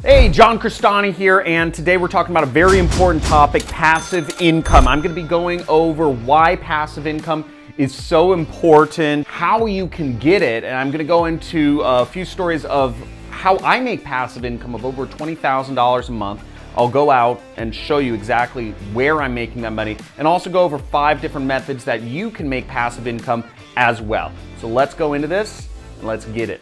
Hey, John Crestani here, and today we're talking about a very important topic, passive income. I'm going to be going over why passive income is so important, how you can get it, and I'm going to go into a few stories of how I make passive income of over $20,000 a month. I'll go out and show you exactly where I'm making that money, and also go over 5 different methods that you can make passive income as well. So let's go into this, and let's get it.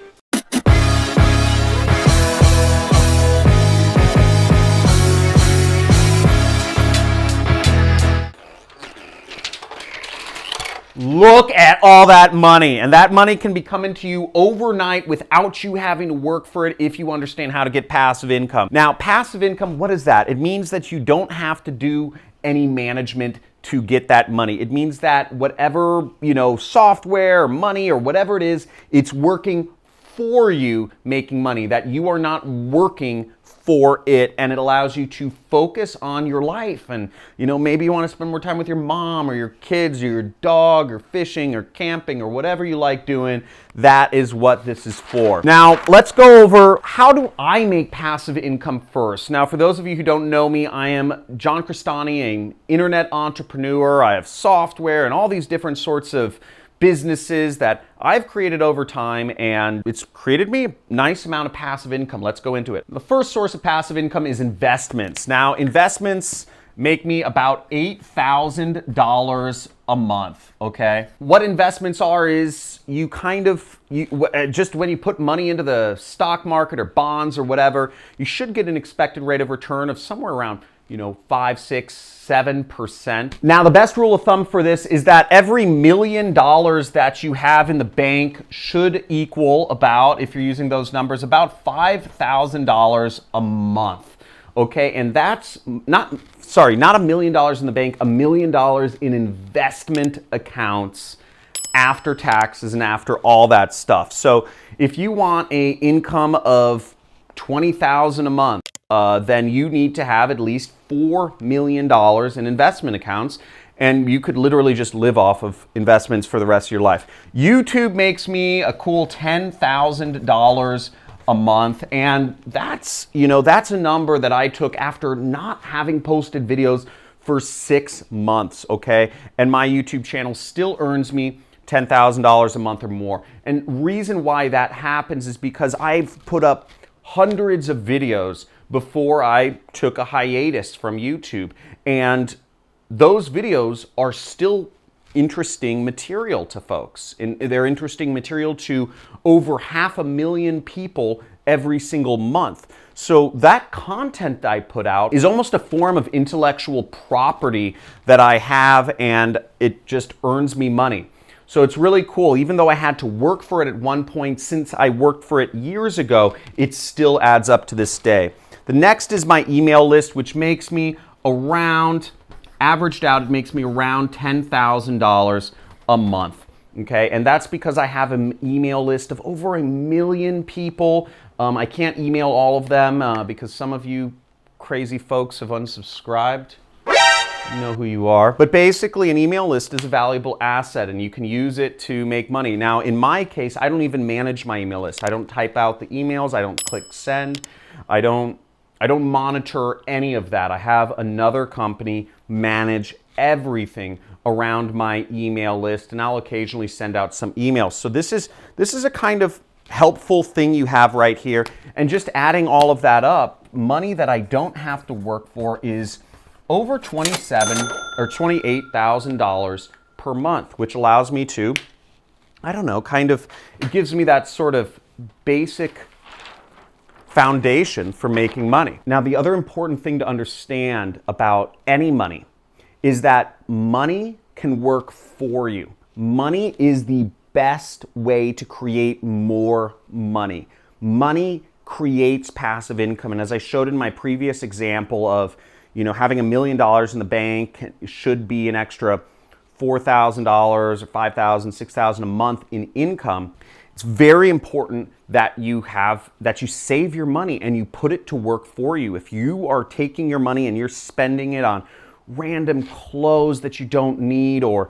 Look at all that money, and that money can be coming to you overnight without you having to work for it if you understand how to get passive income. Now, passive income, what is that? It means that you don't have to do any management to get that money. It means that whatever, software or money or whatever it is, it's working for you making money, that you are not working for it, and it allows you to focus on your life. And maybe you want to spend more time with your mom or your kids or your dog or fishing or camping or whatever you like doing. That is what this is for. Now let's go over, how do I make passive income first? Now, for those of you who don't know me, I am John Crestani, an internet entrepreneur. I have software and all these different sorts of businesses that I've created over time, and it's created me a nice amount of passive income. Let's go into it. The first source of passive income is investments. Now, investments make me about $8,000 a month, okay? What investments are is just when you put money into the stock market or bonds or whatever, you should get an expected rate of return of somewhere around 5, 6, 7%. Now, the best rule of thumb for this is that every $1 million that you have in the bank should equal about, if you're using those numbers, about $5,000 a month. Okay, and that's not $1 million in the bank, $1 million in investment accounts after taxes and after all that stuff. So if you want an income of $20,000 a month, then you need to have at least $4 million in investment accounts, and you could literally just live off of investments for the rest of your life. YouTube makes me a cool $10,000 a month, and that's a number that I took after not having posted videos for 6 months, okay? And my YouTube channel still earns me $10,000 a month or more. And reason why that happens is because I've put up hundreds of videos before I took a hiatus from YouTube. And those videos are still interesting material to folks. And they're interesting material to over 500,000 people every single month. So that content I put out is almost a form of intellectual property that I have, and it just earns me money. So it's really cool. Even though I had to work for it at one point, since I worked for it years ago, it still adds up to this day. The next is my email list, which makes me averaged out, it makes me around $10,000 a month. Okay, and that's because I have an email list of over 1 million people. I can't email all of them because some of you crazy folks have unsubscribed. You know who you are. But basically, an email list is a valuable asset, and you can use it to make money. Now, in my case, I don't even manage my email list. I don't type out the emails. I don't click send. I don't monitor any of that. I have another company manage everything around my email list, and I'll occasionally send out some emails. So this is a kind of helpful thing you have right here. And just adding all of that up, money that I don't have to work for is over $27,000 or $28,000 per month, which allows me to, it gives me that sort of basic foundation for making money. Now, the other important thing to understand about any money is that money can work for you. Money is the best way to create more money. Money creates passive income, and as I showed in my previous example of having $1 million in the bank should be an extra $4,000 or $5,000, $6,000 a month in income. It's very important that you save your money and you put it to work for you. If you are taking your money and you're spending it on random clothes that you don't need or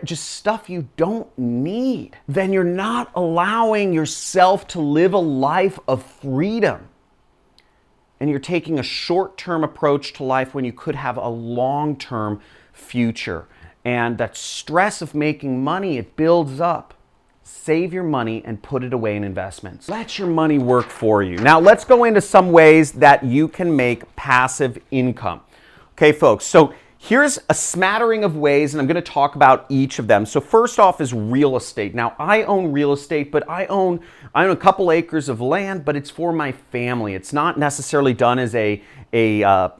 just stuff you don't need, then you're not allowing yourself to live a life of freedom. and you're taking a short-term approach to life when you could have a long-term future. And that stress of making money, it builds up. Save your money and put it away in investments. Let your money work for you. Now let's go into some ways that you can make passive income. Okay, folks, so here's a smattering of ways, and I'm going to talk about each of them. So first off is real estate. Now I own real estate, but I own a couple acres of land, but it's for my family. It's not necessarily done as a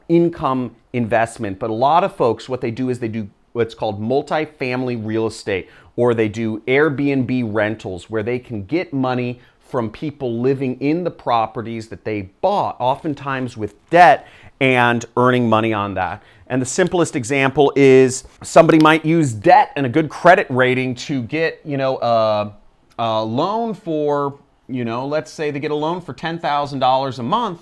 income investment, but a lot of folks, what they do is they do what's called multifamily real estate, or they do Airbnb rentals where they can get money from people living in the properties that they bought, oftentimes with debt, and earning money on that. And the simplest example is somebody might use debt and a good credit rating to get, a loan for, let's say they get a loan for $10,000 a month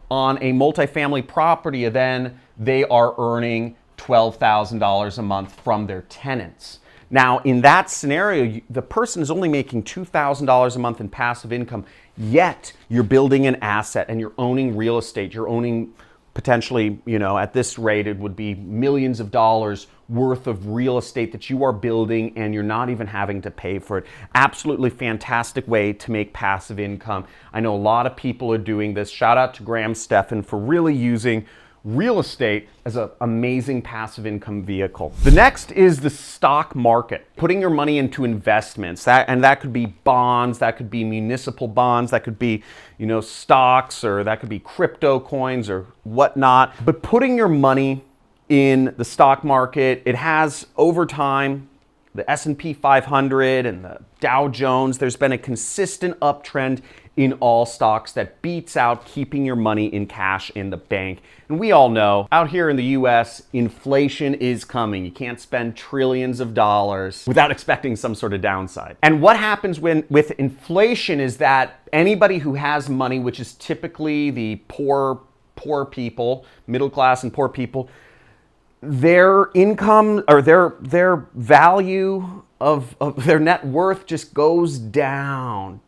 on a multifamily property, and then they are earning $12,000 a month from their tenants. Now, in that scenario, the person is only making $2,000 a month in passive income, yet you're building an asset and you're owning real estate. You're owning potentially, at this rate, it would be millions of dollars worth of real estate that you are building, and you're not even having to pay for it. Absolutely fantastic way to make passive income. I know a lot of people are doing this. Shout out to Graham Stephan for really using real estate as an amazing passive income vehicle. The next is the stock market, putting your money into investments. That could be bonds, that could be municipal bonds, that could be, stocks, or that could be crypto coins or whatnot. But putting your money in the stock market, it has over time, the S&P 500 and the Dow Jones, there's been a consistent uptrend in all stocks that beats out keeping your money in cash in the bank. And we all know, out here in the US, inflation is coming. You can't spend trillions of dollars without expecting some sort of downside. And what happens with inflation is that anybody who has money, which is typically the poor people, middle class and poor people, their income or their value of their net worth just goes down,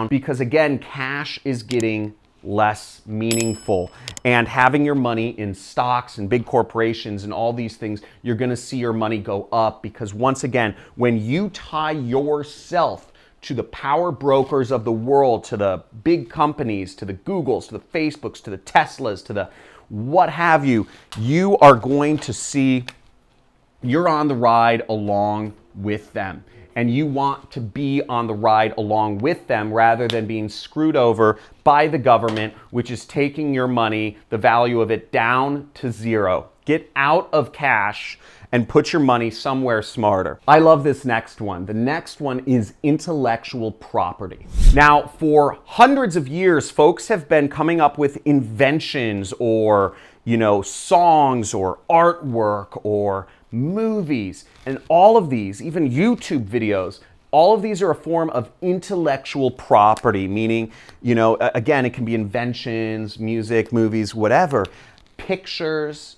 because again, cash is getting less meaningful. And having your money in stocks and big corporations and all these things, you're gonna see your money go up, because once again, when you tie yourself to the power brokers of the world, to the big companies, to the Googles, to the Facebooks, to the Teslas, to the what have you, you are going to see you're on the ride along with them. And you want to be on the ride along with them rather than being screwed over by the government, which is taking your money, the value of it, down to zero. Get out of cash and put your money somewhere smarter. I love this next one. The next one is intellectual property. Now, for hundreds of years, folks have been coming up with inventions or, songs or artwork or movies, and all of these, even YouTube videos, all of these are a form of intellectual property, meaning, again, it can be inventions, music, movies, whatever, pictures,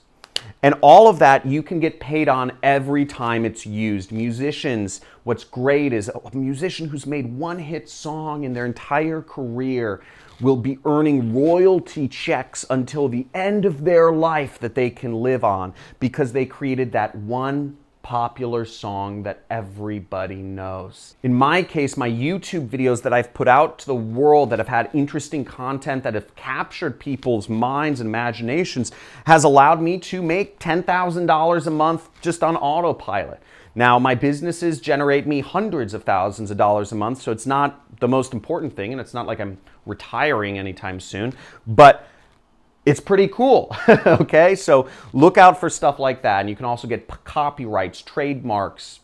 and all of that you can get paid on every time it's used. Musicians, what's great is a musician who's made one hit song in their entire career will be earning royalty checks until the end of their life that they can live on, because they created that one popular song that everybody knows. In my case, my YouTube videos that I've put out to the world that have had interesting content that have captured people's minds and imaginations has allowed me to make $10,000 a month just on autopilot. Now, my businesses generate me hundreds of thousands of dollars a month, so it's not the most important thing, and it's not like I'm retiring anytime soon, but it's pretty cool, okay? So look out for stuff like that, and you can also get copyrights, trademarks,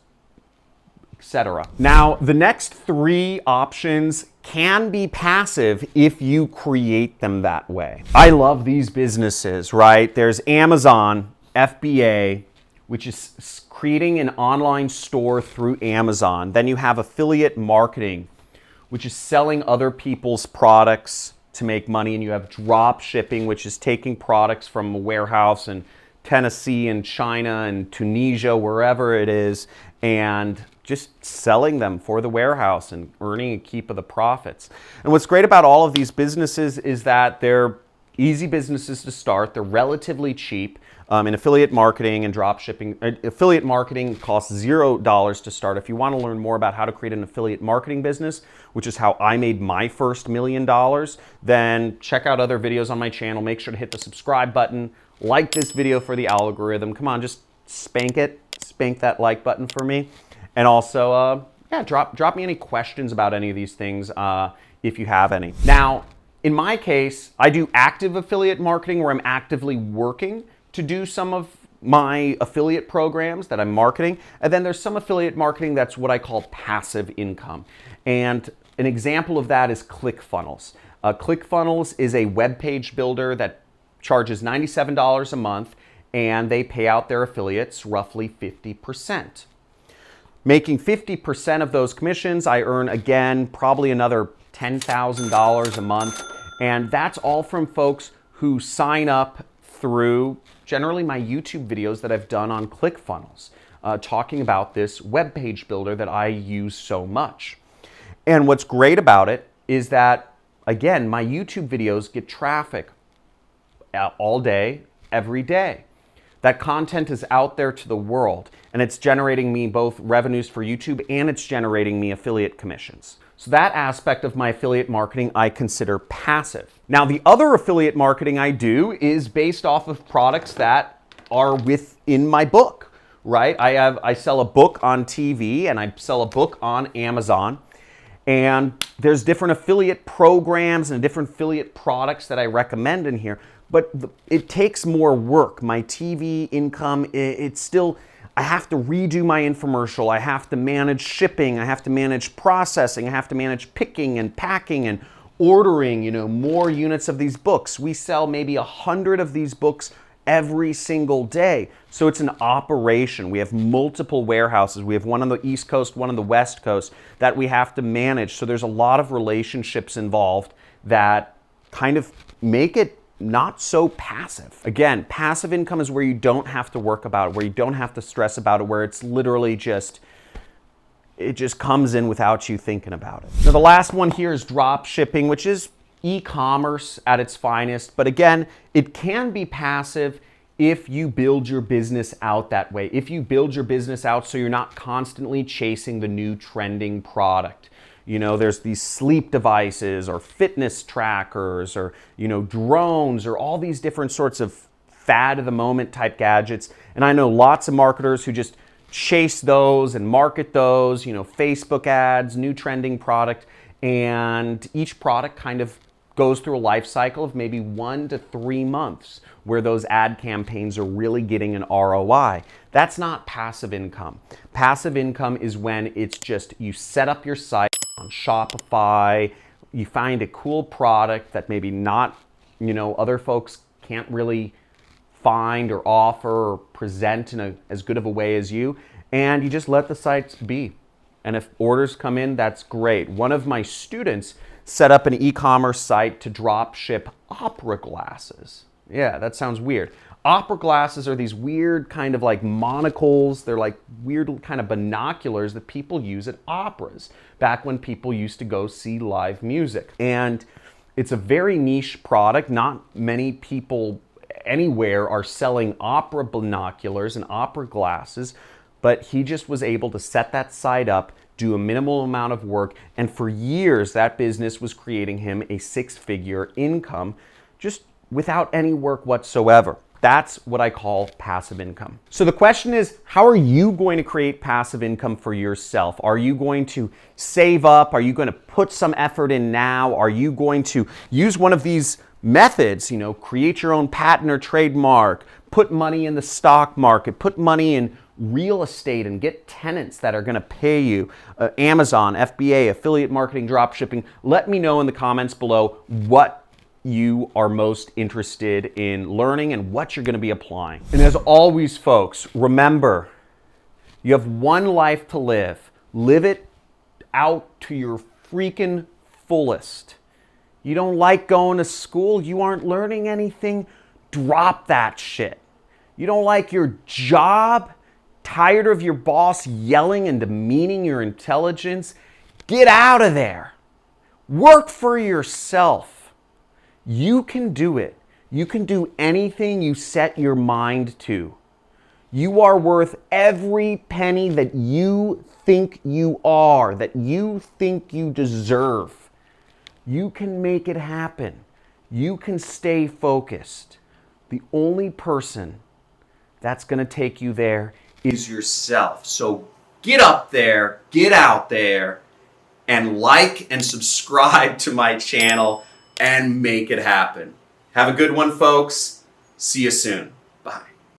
etc. Now, the next three options can be passive if you create them that way. I love these businesses, right? There's Amazon, FBA, which is creating an online store through Amazon. Then you have affiliate marketing, which is selling other people's products to make money. And you have drop shipping, which is taking products from a warehouse in Tennessee and China and Tunisia, wherever it is, and just selling them for the warehouse and earning a keep of the profits. And what's great about all of these businesses is that they're easy businesses to start. They're relatively cheap. In affiliate marketing and drop shipping, affiliate marketing costs $0 to start. If you want to learn more about how to create an affiliate marketing business, which is how I made my first $1 million, then check out other videos on my channel. Make sure to hit the subscribe button, like this video for the algorithm. Come on, just spank it, spank that like button for me. And also, yeah, drop me any questions about any of these things if you have any. Now, in my case, I do active affiliate marketing where I'm actively working to do some of my affiliate programs that I'm marketing. And then there's some affiliate marketing that's what I call passive income. And an example of that is ClickFunnels. ClickFunnels is a web page builder that charges $97 a month, and they pay out their affiliates roughly 50%. Making 50% of those commissions, I earn, again, probably another $10,000 a month. And that's all from folks who sign up through generally my YouTube videos that I've done on ClickFunnels, talking about this web page builder that I use so much. And what's great about it is that, again, my YouTube videos get traffic all day, every day. That content is out there to the world, and it's generating me both revenues for YouTube and it's generating me affiliate commissions. So that aspect of my affiliate marketing I consider passive. Now, the other affiliate marketing I do is based off of products that are within my book, right? I sell a book on TV and I sell a book on Amazon. And there's different affiliate programs and different affiliate products that I recommend in here, but it takes more work. My TV income, it's still, I have to redo my infomercial. I have to manage shipping. I have to manage processing. I have to manage picking and packing and ordering, more units of these books. We sell maybe 100 of these books every single day. So it's an operation. We have multiple warehouses. We have one on the East Coast, one on the West Coast that we have to manage. So there's a lot of relationships involved that kind of make it not so passive. Again, passive income is where you don't have to work about it, where you don't have to stress about it, where it's literally it just comes in without you thinking about it. Now, the last one here is drop shipping, which is e-commerce at its finest. But again, it can be passive if you build your business out that way. If you build your business out so you're not constantly chasing the new trending product. There's these sleep devices or fitness trackers or, drones or all these different sorts of fad of the moment type gadgets. And I know lots of marketers who just chase those and market those, Facebook ads, new trending product. And each product kind of goes through a life cycle of maybe 1 to 3 months where those ad campaigns are really getting an ROI. That's not passive income. Passive income is when it's just you set up your site on Shopify, you find a cool product that maybe not, other folks can't really find or offer or present in as good of a way as you, and you just let the sites be. And if orders come in, that's great. One of my students set up an e-commerce site to drop ship opera glasses. Yeah, that sounds weird. Opera glasses are these weird kind of like monocles. They're like weird kind of binoculars that people use at operas back when people used to go see live music. And it's a very niche product. Not many people anywhere are selling opera binoculars and opera glasses, but he just was able to set that site up, do a minimal amount of work, and for years that business was creating him a 6-figure income just without any work whatsoever. That's what I call passive income. So the question is, how are you going to create passive income for yourself? Are you going to save up? Are you going to put some effort in now? Are you going to use one of these methods, create your own patent or trademark, put money in the stock market, put money in real estate and get tenants that are going to pay you, Amazon, FBA, affiliate marketing, drop shipping? Let me know in the comments below what you are most interested in learning and what you're going to be applying. And as always, folks, remember, you have one life to live. Live it out to your freaking fullest. You don't like going to school? You aren't learning anything? Drop that shit. You don't like your job? Tired of your boss yelling and demeaning your intelligence? Get out of there. Work for yourself. You can do it. You can do anything you set your mind to. You are worth every penny that you think you are, that you think you deserve. You can make it happen. You can stay focused. The only person that's going to take you there is yourself. So get up there, get out there, and like and subscribe to my channel and make it happen. Have a good one, folks. See you soon.